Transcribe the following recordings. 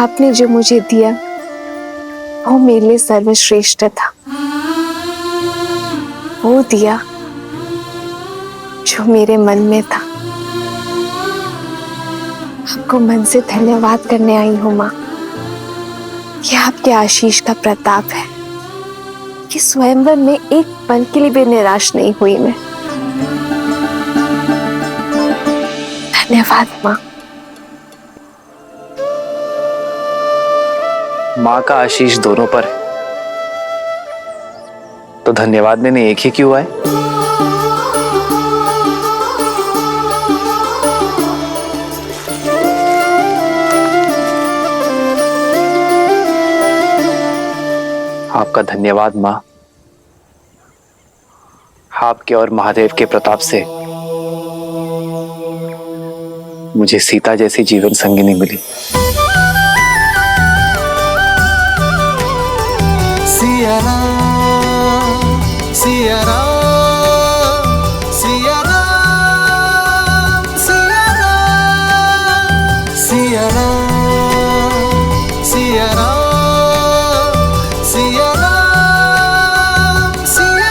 आपने जो मुझे दिया वो मेरे लिए सर्वश्रेष्ठ था। वो दिया जो मेरे मन में था। आपको मन से धन्यवाद करने आई हूँ माँ। यह आपके आशीष का प्रताप है कि स्वयंवर में एक पल के लिए भी निराश नहीं हुई मैं। धन्यवाद माँ। माँ का आशीष दोनों पर है, तो धन्यवाद मैंने एक ही क्यों आए? आपका धन्यवाद माँ। आपके और महादेव के प्रताप से मुझे सीता जैसी जीवन संगिनी मिली। सिया राम, सिया राम, सिया राम, सिया राम, सिया राम, सिया राम, सिया राम, सिया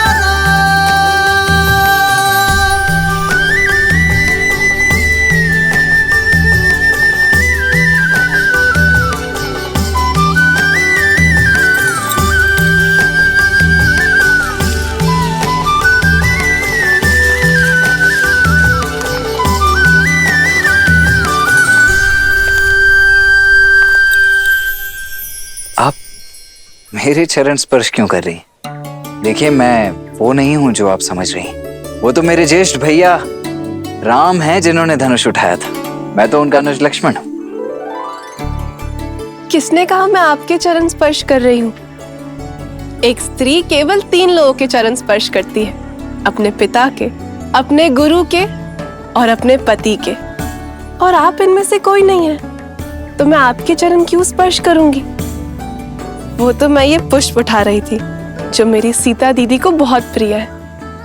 आप मेरे चरण स्पर्श क्यों कर रही? देखिए, मैं वो नहीं हूं जो आप समझ रही हैं। वो तो मेरे ज्येष्ठ भैया राम हैं जिन्होंने धनुष उठाया था। मैं तो उनका अनुज लक्ष्मण हूं। किसने कहा मैं आपके चरण स्पर्श कर रही हूँ? एक स्त्री केवल 3 लोगों के चरण स्पर्श करती है, अपने पिता के, अपने गुरु के और अपने पति के। और आप इनमें से कोई नहीं है, तो मैं आपके चरण क्यों स्पर्श करूंगी? वो तो मैं ये पुष्प उठा रही थी जो मेरी सीता दीदी को बहुत प्रिय है,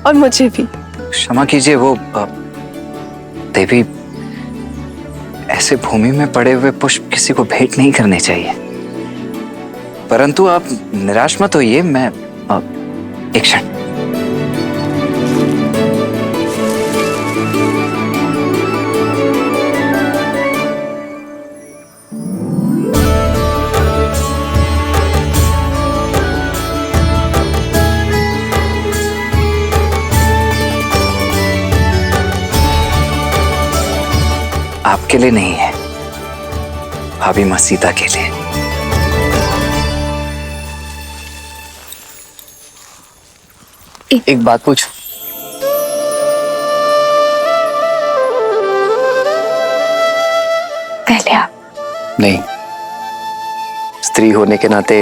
और मुझे भी। क्षमा कीजिए, वो देवी, ऐसे भूमि में पड़े हुए पुष्प किसी को भेंट नहीं करने चाहिए। परंतु आप निराश मत होइए। मैं एक क्षण। आपके लिए नहीं है, भाभी मां सीता के लिए। एक बात पूछ। पहले आप। नहीं, स्त्री होने के नाते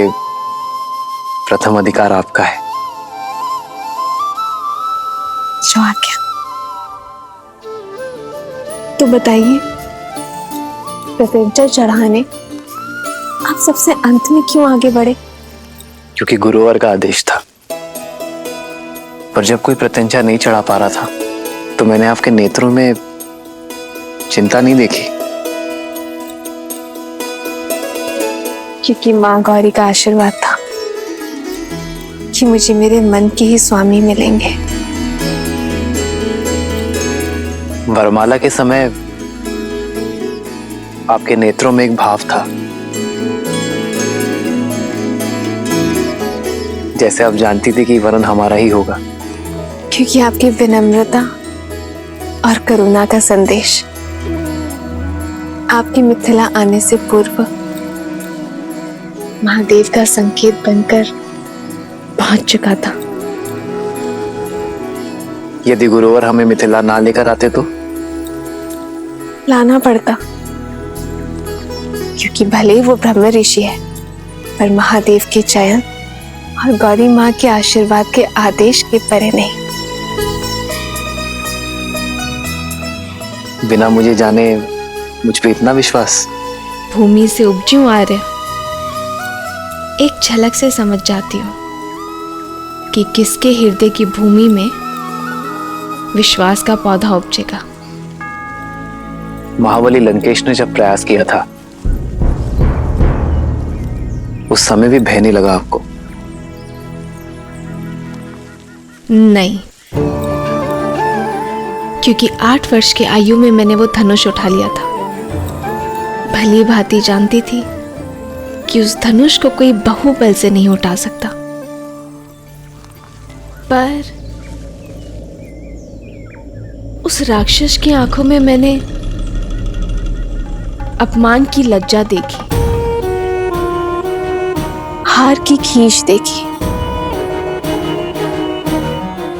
प्रथम अधिकार आपका है। जो आज्ञा। तो बताइए, प्रत्यंचा चढ़ाने आप सबसे अंत में क्यों आगे बढ़े? क्योंकि गुरुवर का आदेश था। पर जब कोई प्रत्यंचा नहीं चढ़ा पा रहा था तो मैंने आपके नेत्रों में चिंता नहीं देखी। क्योंकि माँ गौरी का आशीर्वाद था कि मुझे मेरे मन के ही स्वामी मिलेंगे। वरमाला के समय आपके नेत्रों में एक भाव था, जैसे आप जानती थी कि वरन हमारा ही होगा। क्योंकि आपकी विनम्रता और करुणा का संदेश आपकी मिथिला आने से पूर्व महादेव का संकेत बनकर पहुंच चुका था। यदि गुरुवर हमें मिथिला ना लेकर आते तो लाना पड़ता, क्योंकि भले ही वो ब्रह्म ऋषि है, पर महादेव के चयन और गौरी माँ के आशीर्वाद के आदेश के परे नहीं। बिना मुझे जाने मुझ पे इतना विश्वास? भूमि से उपजूं आर्य, एक झलक से समझ जाती हूँ कि किसके हृदय की भूमि में विश्वास का पौधा उपजेगा। महाबली लंकेश ने जब प्रयास किया था उस समय भी भय नहीं लगा आपको? नहीं, क्योंकि 8 वर्ष की आयु में मैंने वो धनुष उठा लिया था। भली भांति जानती थी कि उस धनुष को कोई बाहुबल से नहीं उठा सकता। पर उस राक्षस की आंखों में मैंने अपमान की लज्जा देखी, हार की खींच देखी।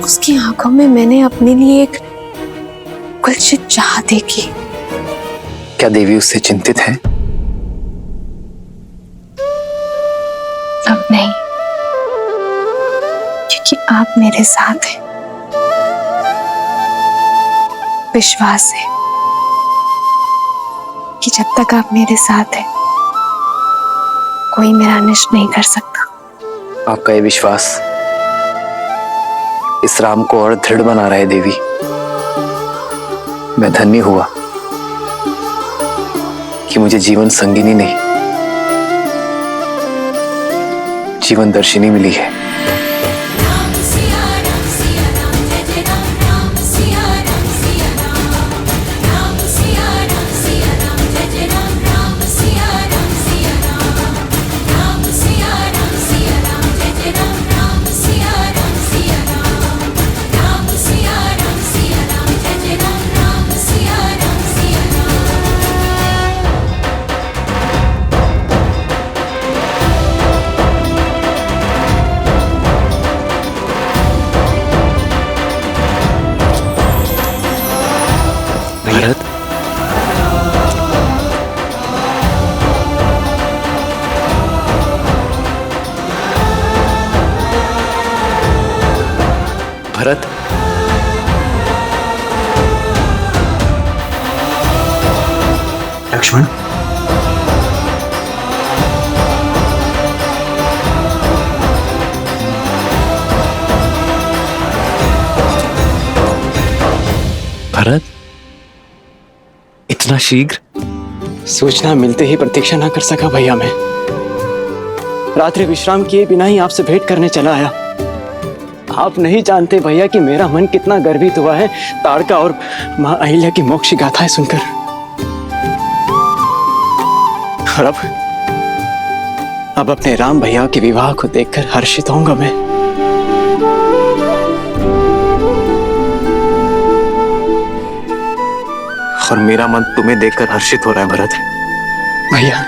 उसकी आंखों में मैंने अपने लिए एक गुलशित चाह देखी। क्या देवी उससे चिंतित है? अब नहीं, क्योंकि आप मेरे साथ हैं। विश्वास है कि जब तक आप मेरे साथ हैं, कोई मेरा अनिष्ट नहीं कर सकता। आपका ये विश्वास इस राम को और दृढ़ बना रहा है देवी। मैं धन्य हुआ कि मुझे जीवन संगिनी नहीं, जीवन दर्शिनी मिली है। भरत, भरत, लक्ष्मण, भरत, इतना शीघ्र? सूचना मिलते ही प्रतीक्षा ना कर सका भैया मैं। रात्रि विश्राम किए बिना ही आपसे भेंट करने चला आया। आप नहीं जानते भैया कि मेरा मन कितना गर्वित हुआ है ताड़का और मां अहिल्या की मोक्ष गाथाएं सुनकर। और अब अपने राम भैया के विवाह को देखकर हर्षित होऊंगा मैं। और मेरा मन तुम्हें देखकर हर्षित हो रहा है भरत। भैया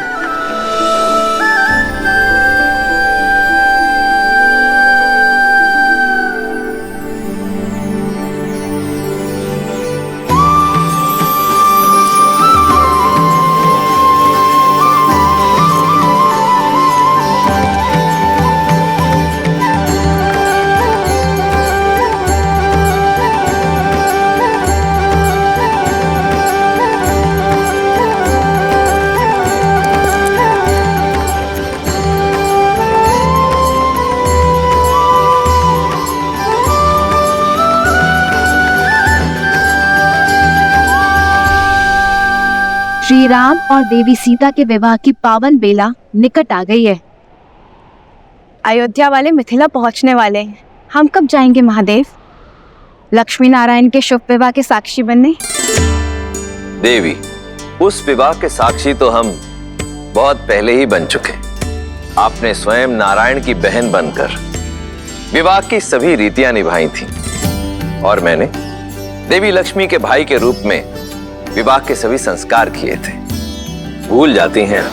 श्री राम और देवी सीता के विवाह की पावन बेला निकट आ गई है। अयोध्या वाले मिथिला पहुंचने वाले हैं। हम कब जाएंगे महादेव? लक्ष्मी नारायण के शुभ विवाह के साक्षी बनने। देवी, उस विवाह के साक्षी तो हम बहुत पहले ही बन चुके। आपने स्वयं नारायण की बहन बनकर विवाह की सभी रीतियां निभाई थी और मैंने देवी लक्ष्मी के भाई के रूप में विवाह के सभी संस्कार किए थे। भूल जाती हैं आप?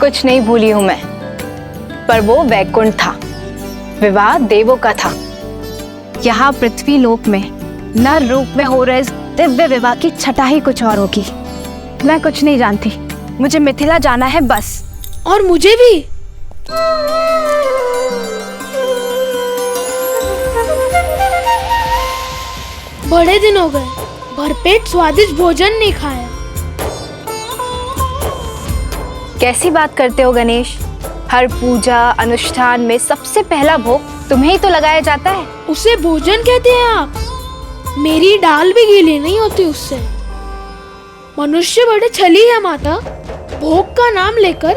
कुछ नहीं भूली हूं मैं, पर वो वैकुंठ था, विवाह देवों का था। यहाँ पृथ्वी लोक में नर रूप में हो रहे इस दिव्य विवाह की छटा ही कुछ और होगी। मैं कुछ नहीं जानती, मुझे मिथिला जाना है बस। और मुझे भी। बड़े दिन हो गए, भरपेट स्वादिष्ट भोजन नहीं खाया। कैसी बात करते हो गणेश? हर पूजा अनुष्ठान में सबसे पहला भोग तुम्हें ही तो लगाया जाता है। उसे भोजन कहते हैं आप? मेरी डाल भी गीली नहीं होती उससे। मनुष्य बड़े छली है माता। भोग का नाम लेकर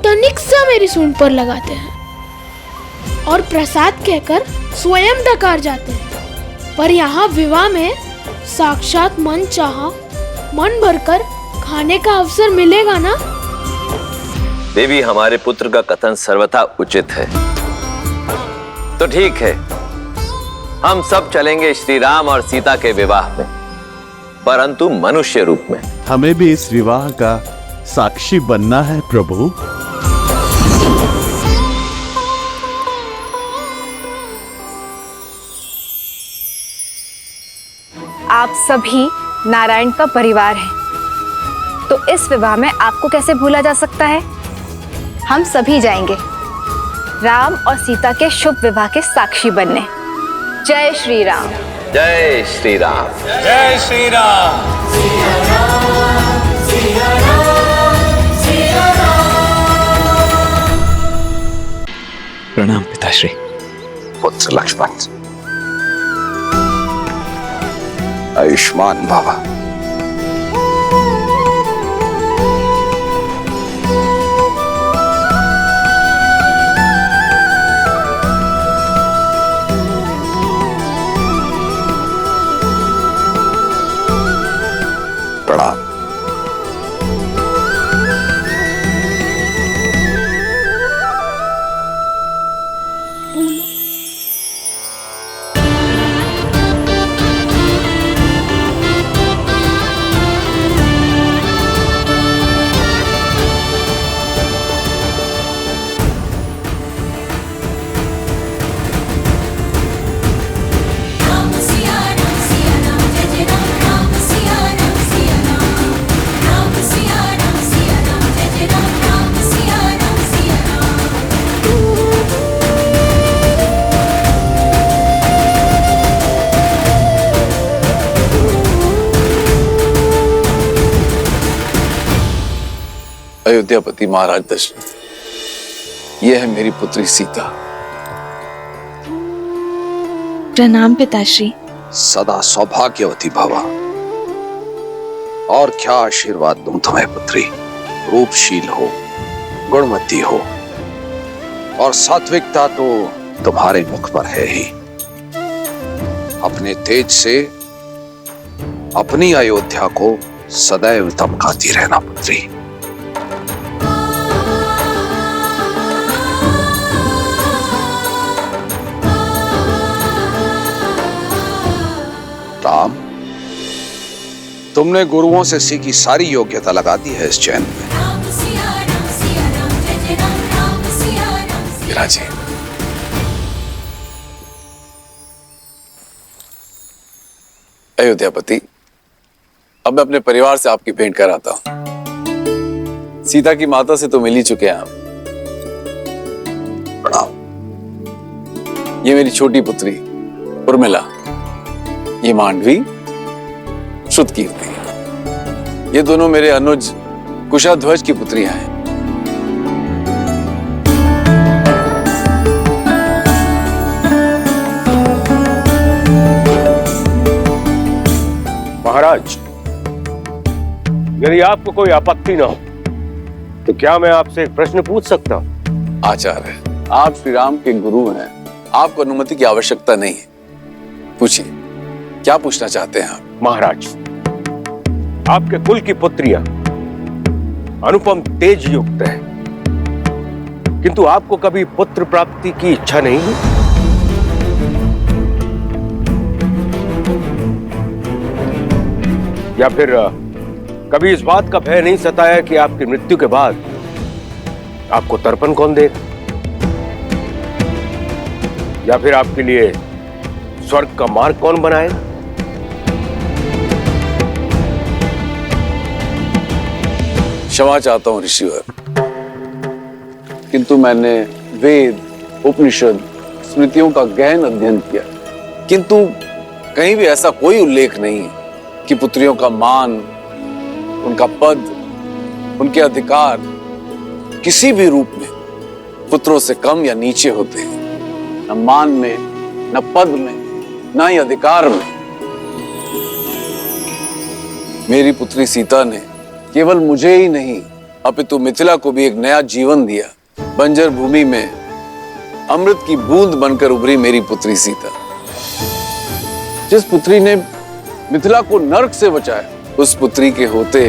तनिक सा मेरी सूंड पर लगाते हैं और प्रसाद कहकर स्वयं डकार जाते हैं। पर यहाँ विवाह में साक्षात मन चाहा मन भरकर खाने का अवसर मिलेगा ना? देवी, हमारे पुत्र का कथन सर्वथा उचित है। तो ठीक है, हम सब चलेंगे श्री राम और सीता के विवाह में, परंतु मनुष्य रूप में। हमें भी इस विवाह का साक्षी बनना है प्रभु। आप सभी नारायण का परिवार हैं, तो इस विवाह में आपको कैसे भूला जा सकता है? हम सभी जाएंगे राम और सीता के शुभ विवाह के साक्षी बनने। जय श्री राम। जय श्री राम। जय श्री राम। प्रणाम पिताश्री। पुत्र लक्ष्मण, आयुष्मान भव। प्रणाम। अयोध्यापति महाराज दशरथ, यह है मेरी पुत्री सीता। प्रणाम पिताश्री। सदा सौभाग्यवती भवा। और क्या आशीर्वाद दूं तुम्हें पुत्री। रूपशील हो, गुणवती हो, और सात्विकता तो तुम्हारे मुख पर है ही। अपने तेज से अपनी अयोध्या को सदैव दमकाती रहना पुत्री। राम, तुमने गुरुओं से सीखी सारी योग्यता लगा दी है इस चैन में। विराजे। अयोध्यापति, अब मैं अपने परिवार से आपकी भेंट कराता हूं। सीता की माता से तो मिल ही चुके हैं आप। प्रणाम। ये मेरी छोटी पुत्री उर्मिला, ये मांडवी, श्रुतकीर्ति। ये दोनों मेरे अनुज कुशाध्वज की पुत्रियां हैं। महाराज, यदि आपको कोई आपत्ति न हो तो क्या मैं आपसे एक प्रश्न पूछ सकता हूं? आचार्य, आप श्री राम के गुरु हैं, आपको अनुमति की आवश्यकता नहीं है। पूछिए, क्या पूछना चाहते हैं आप? महाराज, आपके कुल की पुत्रियां अनुपम तेज युक्त है, किंतु आपको कभी पुत्र प्राप्ति की इच्छा नहीं है? या फिर कभी इस बात का भय नहीं सताया कि आपकी मृत्यु के बाद आपको तर्पण कौन देगा, या फिर आपके लिए स्वर्ग का मार्ग कौन बनाएगा? क्षमा चाहता हूं ऋषिवर, किंतु मैंने वेद, उपनिषद, स्मृतियों का गहन अध्ययन किया, किंतु कहीं भी ऐसा कोई उल्लेख नहीं है कि पुत्रियों का मान, उनका पद, उनके अधिकार किसी भी रूप में पुत्रों से कम या नीचे होते हैं। न मान में, न पद में, न ही अधिकार में। मेरी पुत्री सीता ने केवल मुझे ही नहीं, अपितु मिथिला को भी एक नया जीवन दिया। बंजर भूमि में अमृत की बूंद बनकर उभरी मेरी पुत्री सीता। जिस पुत्री ने मिथिला को नरक से बचाया, उस पुत्री के होते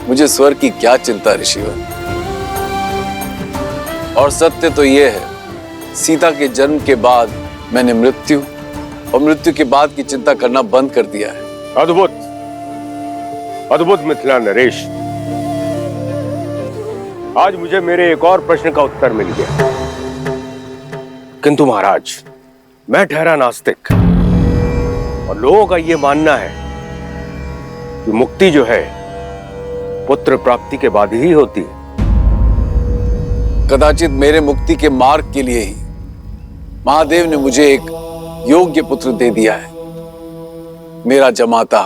मुझे स्वर्ग की क्या चिंता ऋषिवर। और सत्य तो यह है, सीता के जन्म के बाद मैंने मृत्यु और मृत्यु के बाद की चिंता करना बंद कर दिया है। अद्भुत, अद्भुत मिथिला नरेश। आज मुझे मेरे एक और प्रश्न का उत्तर मिल गया। किंतु महाराज, मैं ठहरा नास्तिक और लोगों का यह मानना है कि मुक्ति जो है पुत्र प्राप्ति के बाद ही होती है। कदाचित मेरे मुक्ति के मार्ग के लिए ही महादेव ने मुझे एक योग्य पुत्र दे दिया है, मेरा जमाता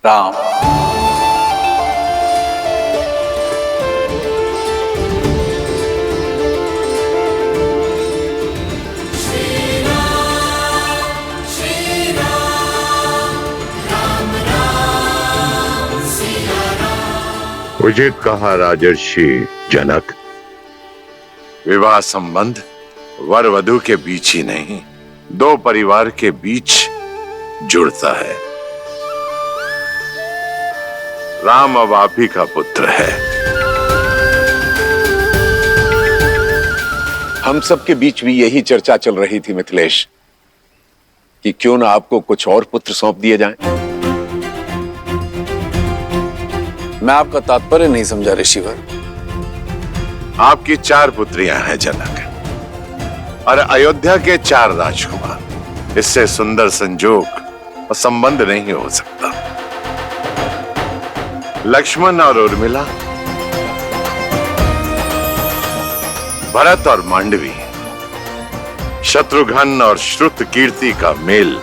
राम। उचित कहा राजर्षि जनक, विवाह संबंध वर वधु के बीच ही नहीं, दो परिवार के बीच जुड़ता है। राम अब आप ही का पुत्र है। हम सबके बीच भी यही चर्चा चल रही थी मिथिलेश, कि क्यों ना आपको कुछ और पुत्र सौंप दिए जाएं। मैं आपका तात्पर्य नहीं समझा ऋषिवर। आपकी 4 पुत्रियां हैं जनक, और अयोध्या के 4 राजकुमार। इससे सुंदर संजोग और संबंध नहीं हो सकता। लक्ष्मण और उर्मिला, भरत और मांडवी, शत्रुघ्न और श्रुत कीर्ति का मेल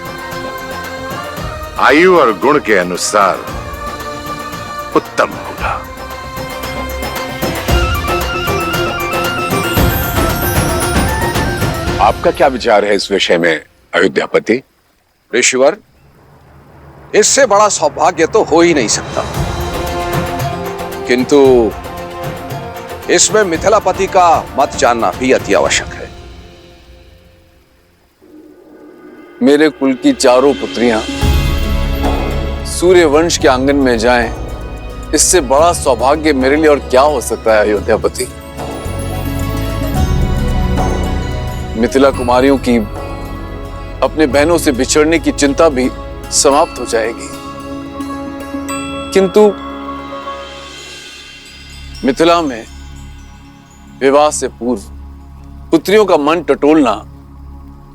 आयु और गुण के अनुसार उत्तम होगा। आपका क्या विचार है इस विषय में अयोध्यापति? ऋषिवर, इससे बड़ा सौभाग्य तो हो ही नहीं सकता, किंतु इसमें मिथिलापति का मत जानना भी अति आवश्यक है। मेरे कुल की 4 पुत्रियां सूर्य वंश के आंगन में जाएं, इससे बड़ा सौभाग्य मेरे लिए और क्या हो सकता है अयोध्यापति। मिथिला कुमारियों की अपने बहनों से बिछड़ने की चिंता भी समाप्त हो जाएगी, किंतु मिथिला में विवाह से पूर्व पुत्रियों का मन टटोलना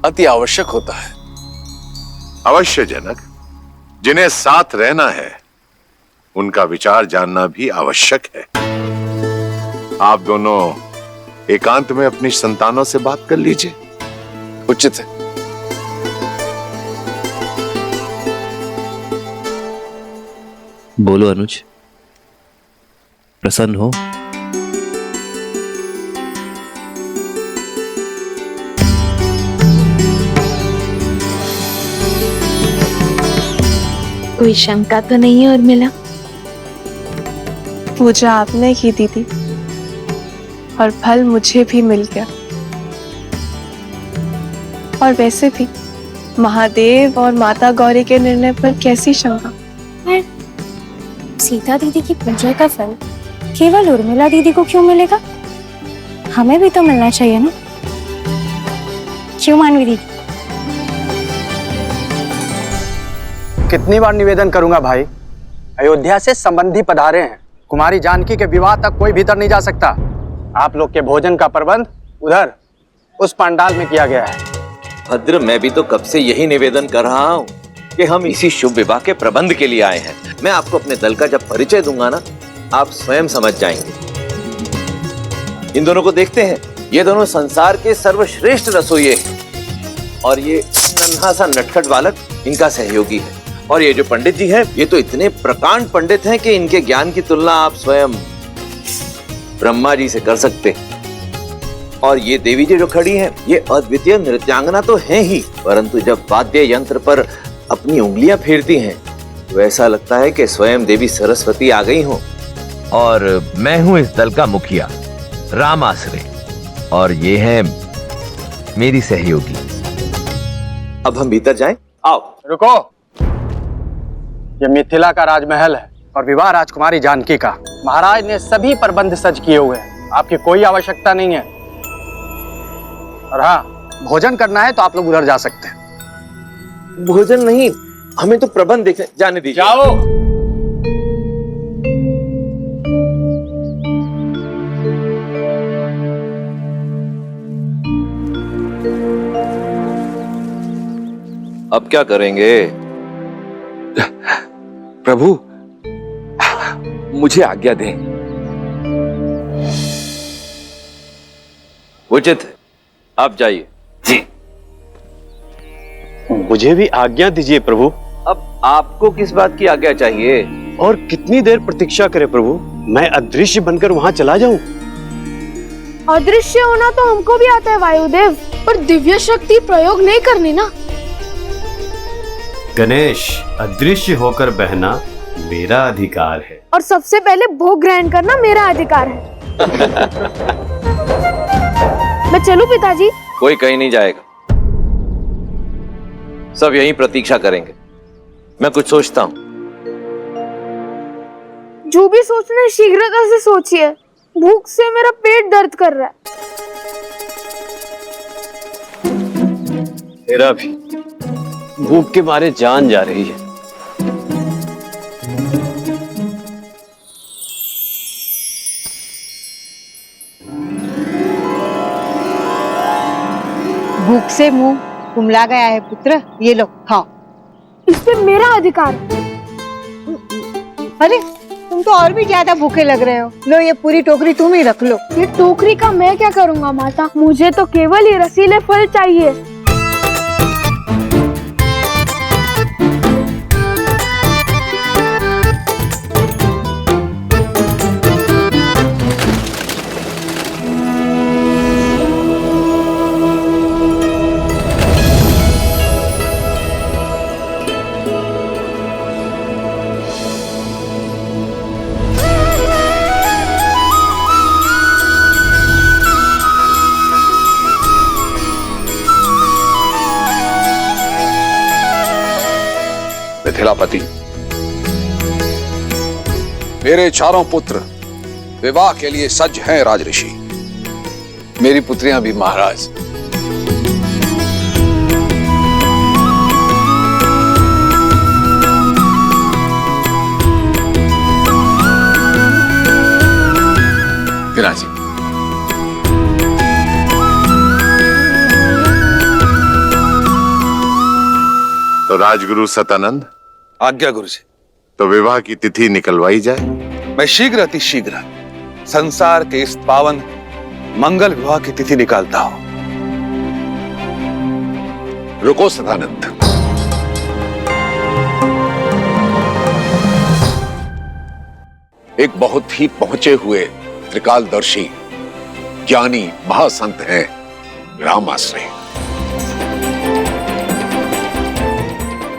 अति आवश्यक होता है। अवश्य जनक, जिन्हें साथ रहना है उनका विचार जानना भी आवश्यक है। आप दोनों एकांत में अपनी संतानों से बात कर लीजिए। उचित है। बोलो अनुज, प्रसन्न हो? कोई शंका तो नहीं है उर्मिला? पूजा आपने की दीदी, और फल मुझे भी मिल गया। और वैसे भी महादेव और माता गौरी के निर्णय पर कैसी शंका? सीता दीदी की पूजा का फल केवल उर्मिला दीदी को क्यों मिलेगा? हमें भी तो मिलना चाहिए ना, क्यों मानवी दीदी? कितनी बार निवेदन करूंगा भाई, अयोध्या से संबंधी पधारे हैं। कुमारी जानकी के विवाह तक कोई भीतर नहीं जा सकता। आप लोग के भोजन का प्रबंध उधर उस पंडाल में किया गया है। भद्र, मैं भी तो कब से यही निवेदन कर रहा हूँ कि हम इसी शुभ विवाह के प्रबंध के लिए आए हैं। मैं आपको अपने दल का जब परिचय दूंगा ना, आप स्वयं समझ जाएंगे। इन दोनों को देखते हैं, ये दोनों संसार के सर्वश्रेष्ठ रसोइये हैं, और ये नन्हा सा नटखट बालक इनका सहयोगी है। और ये जो पंडित जी हैं, ये तो इतने प्रकांड पंडित हैं कि इनके ज्ञान की तुलना आप स्वयं ब्रह्मा जी से कर सकते हैं। और ये देवी जी जो खड़ी हैं, ये अद्वितीय नृत्यांगना तो हैं ही, परंतु जब वाद्य यंत्र पर अपनी उंगलियां फेरती हैं तो ऐसा लगता है कि स्वयं देवी सरस्वती आ गई हो। और मैं हूं इस दल का मुखिया राम आसरे, और ये है मेरी सहयोगी। अब हम भीतर जाएं? आओ। रुको, ये मिथिला का राजमहल है और विवाह राजकुमारी जानकी का। महाराज ने सभी प्रबंध सज्ज किए हुए हैं, आपकी कोई आवश्यकता नहीं है। और हाँ, भोजन करना है तो आप लोग उधर जा सकते हैं। भोजन नहीं, हमें तो प्रबंध देखने जाने दीजिए। जाओ। अब क्या करेंगे? प्रभु, मुझे आज्ञा दें। उचित है, आप जाइए। जी। मुझे भी आज्ञा दीजिए प्रभु। अब आपको किस बात की आज्ञा चाहिए? और कितनी देर प्रतीक्षा करे प्रभु? मैं अदृश्य बनकर वहां चला जाऊं? अदृश्य होना तो हमको भी आता है वायुदेव, पर दिव्य शक्ति प्रयोग नहीं करनी ना। गणेश, अदृश्य होकर बहना मेरा अधिकार है। और सबसे पहले भोग ग्रहण करना मेरा अधिकार है। मैं चलूं पिताजी? कोई कहीं नहीं जाएगा, सब यहीं प्रतीक्षा करेंगे। मैं कुछ सोचता हूं। जो भी सोचना है शीघ्रता से सोचिए, भूख से मेरा पेट दर्द कर रहा है। मेरा भी भूख के मारे जान जा रही है। भूख से मुंह कुमला गया है पुत्र, ये लो खाओ। इस पे मेरा अधिकार है। अरे तुम तो और भी ज्यादा भूखे लग रहे हो। लो ये पूरी टोकरी तुम ही रख लो। ये टोकरी का मैं क्या करूंगा माता? मुझे तो केवल ये रसीले फल चाहिए। मिथिलापति, मेरे चारों पुत्र विवाह के लिए सज्ज हैं राजऋषि। मेरी पुत्रियां भी महाराज। विराजी। तो राजगुरु सतानंद, आज्ञा गुरु जी। तो विवाह की तिथि निकलवाई जाए। मैं शीघ्र अति शीघ्र संसार के इस पावन मंगल विवाह की तिथि निकालता हूं। रुको सदानंद, एक बहुत ही पहुंचे हुए त्रिकालदर्शी ज्ञानी महासंत हैं राम आश्रय।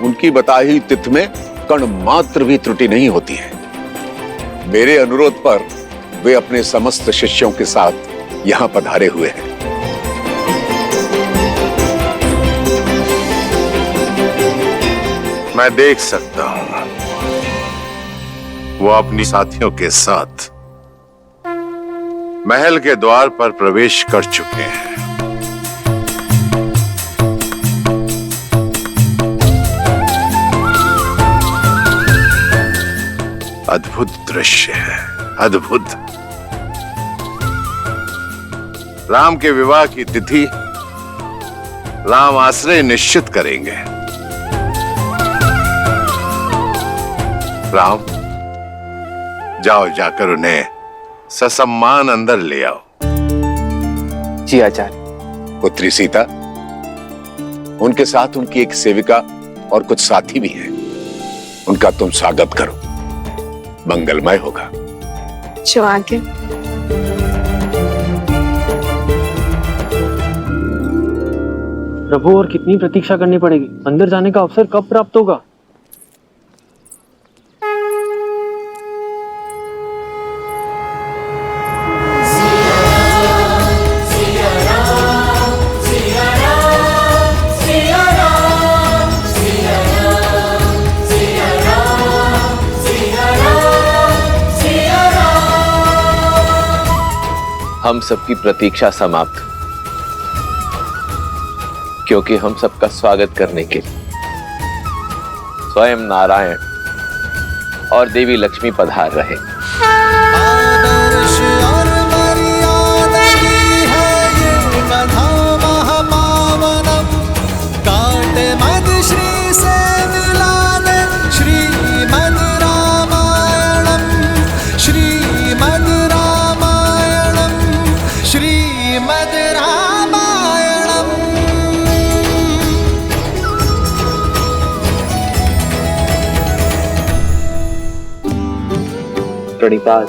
उनकी बताई तिथि में कण मात्र भी त्रुटि नहीं होती है। मेरे अनुरोध पर वे अपने समस्त शिष्यों के साथ यहां पधारे हुए हैं। मैं देख सकता हूं वो अपनी साथियों के साथ महल के द्वार पर प्रवेश कर चुके हैं। अद्भुत दृश्य है, अद्भुत। राम के विवाह की तिथि राम आश्रय निश्चित करेंगे। राम, जाओ जाकर उन्हें ससम्मान अंदर ले आओ। जी आचार्य। पुत्री सीता, उनके साथ उनकी एक सेविका और कुछ साथी भी हैं। उनका तुम स्वागत करो, मंगलमय होगा। जो आगे। प्रभु, और कितनी प्रतीक्षा करनी पड़ेगी? अंदर जाने का अवसर कब प्राप्त होगा? हम सबकी प्रतीक्षा समाप्त, क्योंकि हम सबका स्वागत करने के लिए स्वयं नारायण और देवी लक्ष्मी पधार रहे। प्रणिपात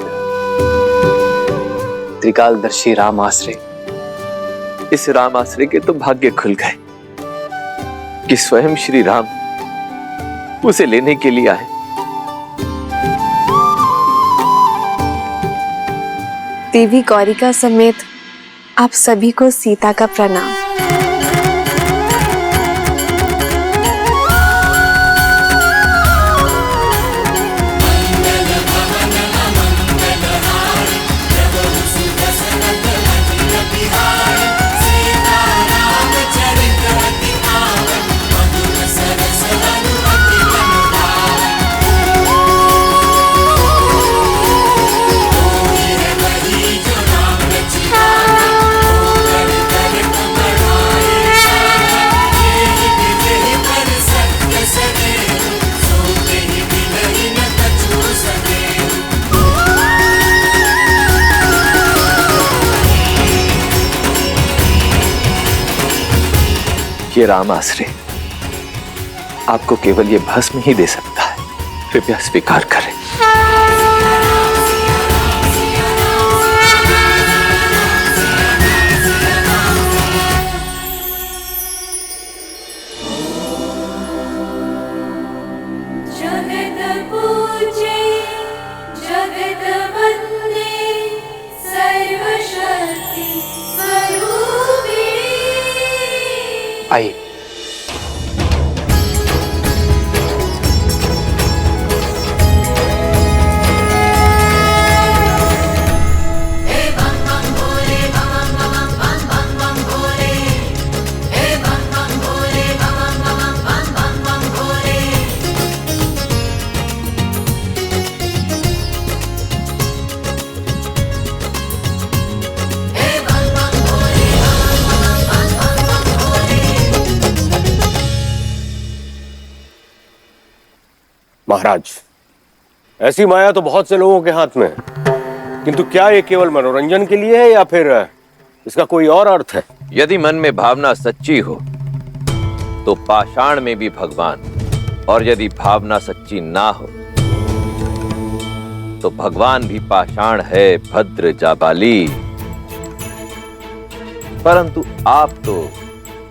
त्रिकालदर्शी राम आश्रय। इस राम आश्रय के तो भाग्य खुल गए कि स्वयं श्री राम उसे लेने के लिए आए। देवी गौरिका समेत आप सभी को सीता का प्रणाम। ये राम आश्रय आपको केवल ये भस्म ही दे सकता है, कृपया स्वीकार करें। आइए। महाराज, ऐसी माया तो बहुत से लोगों के हाथ में है, किंतु क्या ये केवल मनोरंजन के लिए है या फिर इसका कोई और अर्थ है? यदि मन में भावना सच्ची हो तो पाषाण में भी भगवान, और यदि भावना सच्ची ना हो तो भगवान भी पाषाण है, भद्र जाबाली। परंतु आप तो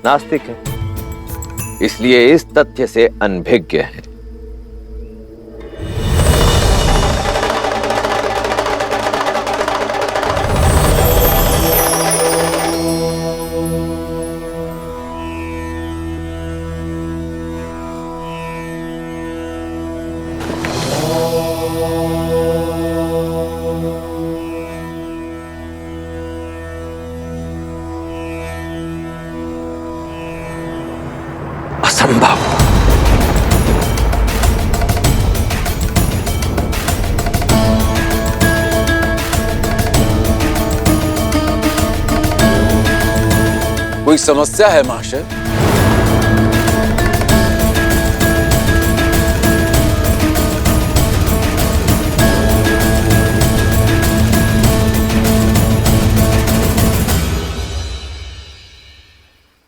नास्तिक हैं, इसलिए इस तथ्य से अनभिज्ञ हैं। असंभव। कोई समस्या है महाशय?